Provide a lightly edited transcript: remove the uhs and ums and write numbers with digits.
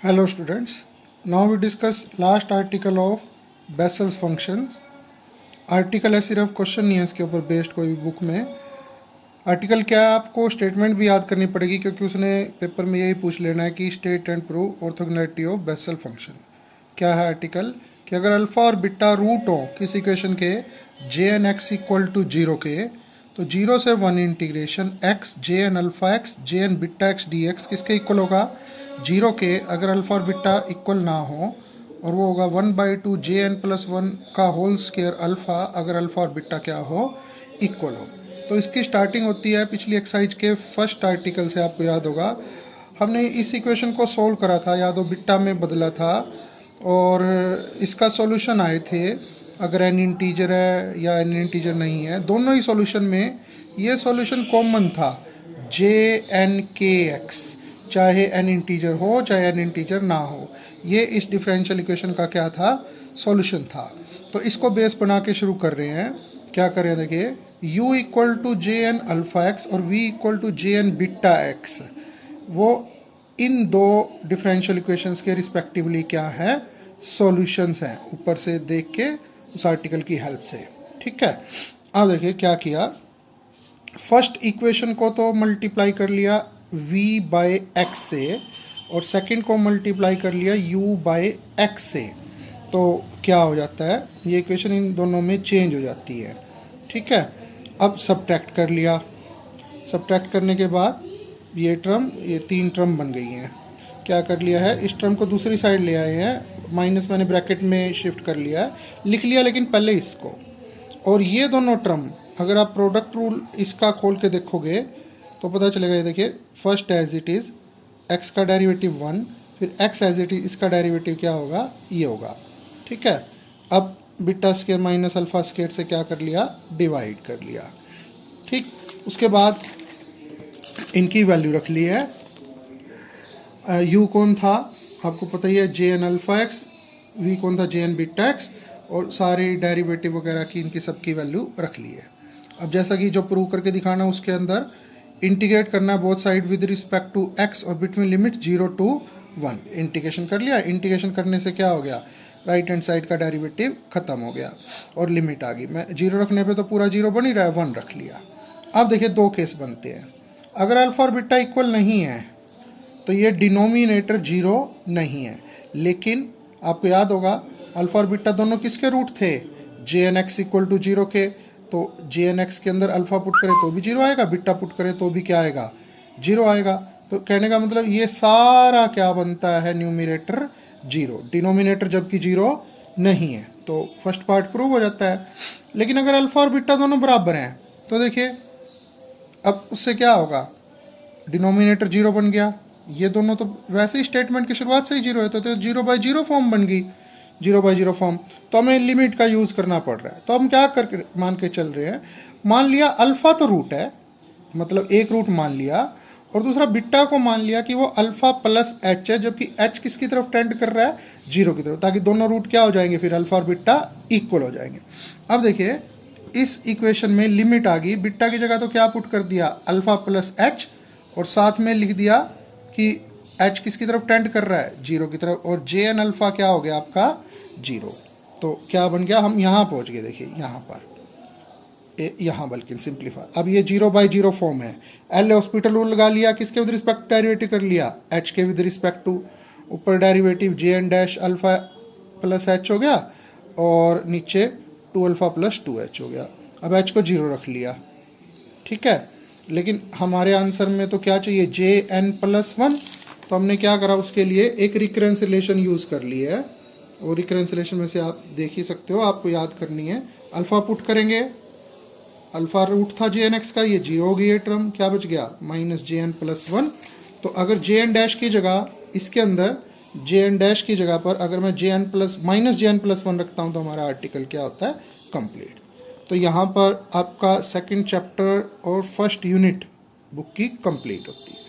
Hello students, now we discuss last article of Bessel's function। Article है, सिर्फ question नहीं है इसके ऊपर बेस्ड कोई भी बुक में। आर्टिकल क्या है, आपको स्टेटमेंट भी याद करनी पड़ेगी क्योंकि उसने पेपर में यही पूछ लेना है कि state and prove orthogonality of Bessel function. क्या है आर्टिकल कि अगर अल्फा और बीटा रूट हो किसी इक्वेशन के J N X equal to zero के, तो जीरो से one integration X J N alpha X J N beta X D X किसके इक्वल होगा, जीरो के। अगर अल्फा और बीटा इक्वल ना हो और वो होगा 1/2 जे एन प्लस वन का होल स्क्वायर अल्फा, अगर अल्फा और बीटा क्या हो, इक्वल हो। तो इसकी स्टार्टिंग होती है पिछली एक्सरसाइज के फर्स्ट आर्टिकल से, आपको याद होगा हमने इस इक्वेशन को सोल्व करा था, याद हो बीटा में बदला था और इसका सॉल्यूशन आए थे। अगर एन इंटीजर है या एन इंटीजर नहीं है, दोनों ही सॉल्यूशन में ये सॉल्यूशन कॉमन था, जे एन के एक्स, चाहे एन इंटीजर हो चाहे एन इंटीजर ना हो, ये इस डिफरेंशियल इक्वेशन का क्या था, सॉल्यूशन था। तो इसको बेस बना के शुरू कर रहे हैं। क्या कर रहे हैं देखिए, u equal to J N alpha X और v equal to J N beta X, वो इन दो डिफरेंशियल इक्वेशंस के रिस्पेक्टिवली क्या है, सॉल्यूशंस हैं, ऊपर से देख के उस आर्टिकल की हेल्प से। ठीक है, अब देखिए क्या किया, फर्स्ट इक्वेशन को तो मल्टीप्लाई कर लिया v बाय एक्स से और सेकंड को मल्टीप्लाई कर लिया u बाय एक्स से। तो क्या हो जाता है, ये इक्वेशन इन दोनों में चेंज हो जाती है। ठीक है, अब सब्ट्रैक्ट कर लिया, सब्ट्रैक्ट करने के बाद ये टर्म, ये तीन टर्म बन गई हैं। क्या कर लिया है, इस टर्म को दूसरी साइड ले आए हैं, माइनस मैंने ब्रैकेट में शिफ्ट कर लिया है, लिख लिया लेकिन पहले इसको। और ये दोनों टर्म अगर आप प्रोडक्ट रूल इसका खोल के देखोगे तो पता चलेगा। ये देखिए, first as it is X का डेरिवेटिव 1, फिर एक्स एज इट इज़ इसका डेरिवेटिव क्या होगा, ये होगा। ठीक है, अब beta square minus alpha square से क्या कर लिया, डिवाइड कर लिया। ठीक, उसके बाद इनकी वैल्यू रख ली है। यू कौन था आपको पता ही है, J N alpha X, V कौन था, जे एन बीटा एक्स, और सारे डेरिवेटिव वगैरह की इनकी सबकी वैल्यू रख ली है। अब जैसा कि जो प्रूव करके दिखाना, उसके अंदर इंटीग्रेट करना both side with respect to X और बिटवीन लिमिट 0 to 1। इंटीग्रेशन कर लिया, इंटीग्रेशन करने से क्या हो गया, राइट हैंड साइड का डेरिवेटिव खत्म हो गया और लिमिट आ गई। मैं जीरो रखने पे तो पूरा जीरो बन ही रहा है, 1 रख लिया। अब देखिए दो केस बनते हैं, अगर अल्फा और बीटा इक्वल नहीं है तो ये डिनोमिनेटर जीरो नहीं है, लेकिन आपको याद होगा अल्फा और बीटा दोनों किसके रूट थे, J N X equal to zero के। तो जे एन एक्स के अंदर अल्फा पुट करें तो भी जीरो आएगा, बीटा पुट करें तो भी क्या आएगा, जीरो आएगा। तो कहने का मतलब ये सारा क्या बनता है, न्यूमिनेटर जीरो, डिनोमिनेटर जबकि जीरो नहीं है। तो फर्स्ट पार्ट प्रूव हो जाता है। लेकिन अगर अल्फा और बीटा दोनों बराबर हैं तो देखिए अब उससे क्या होगा, डिनोमिनेटर जीरो बन गया। ये दोनों तो वैसे ही स्टेटमेंट की शुरुआत से ही जीरो है, तो 0/0 फॉर्म बन गई, 0/0 फॉर्म। तो हमें लिमिट का यूज़ करना पड़ रहा है। तो हम क्या करके मान के चल रहे हैं, मान लिया अल्फ़ा तो रूट है, मतलब एक रूट मान लिया, और दूसरा बीटा को मान लिया कि वो अल्फ़ा प्लस एच है, जबकि एच किसकी तरफ टेंड कर रहा है, जीरो की तरफ, ताकि दोनों रूट क्या हो जाएंगे, फिर अल्फ़ा और बीटा इक्वल हो जाएंगे। अब देखिए इस इक्वेशन में लिमिट आ गई, बीटा की जगह तो क्या पुट कर दिया, अल्फ़ा प्लस एच, और साथ में लिख दिया कि एच किसकी तरफ टेंड कर रहा है, जीरो की तरफ, और जे एन अल्फ़ा क्या हो गया आपका, जीरो। तो क्या बन गया, हम यहाँ पहुँच गए, देखिए यहाँ पर, यहाँ बल्कि सिंप्लीफाई। अब ये 0/0 फॉर्म है, एल हॉस्पिटल रूल लगा लिया, किसके विद रिस्पेक्ट डेरिवेटिव कर लिया, एच के विद रिस्पेक्ट टू, ऊपर derivative J N dash alpha plus H हो गया और नीचे 2 अल्फ़ा प्लस 2h हो गया। अब एच को जीरो रख लिया। ठीक है, लेकिन हमारे आंसर में तो क्या चाहिए, जे एन प्लस 1। तो हमने क्या करा, उसके लिए एक रिकरेंस रिलेशन यूज़ कर ली है, और रिकरेंस रिलेशन में से आप देख ही सकते हो, आपको याद करनी है। अल्फ़ा पुट करेंगे, अल्फ़ा रूट था जे एन एक्स का, ये जीरो हो गई है टर्म, क्या बच गया, माइनस जे एन प्लस 1। तो अगर जे एन डैश की जगह, इसके अंदर जे एन डैश की जगह पर अगर मैं J N plus minus J N plus 1 रखता हूँ तो हमारा आर्टिकल क्या होता है, कंप्लीट। तो यहाँ पर आपका सेकंड चैप्टर और फर्स्ट यूनिट बुक की कंप्लीट होती है।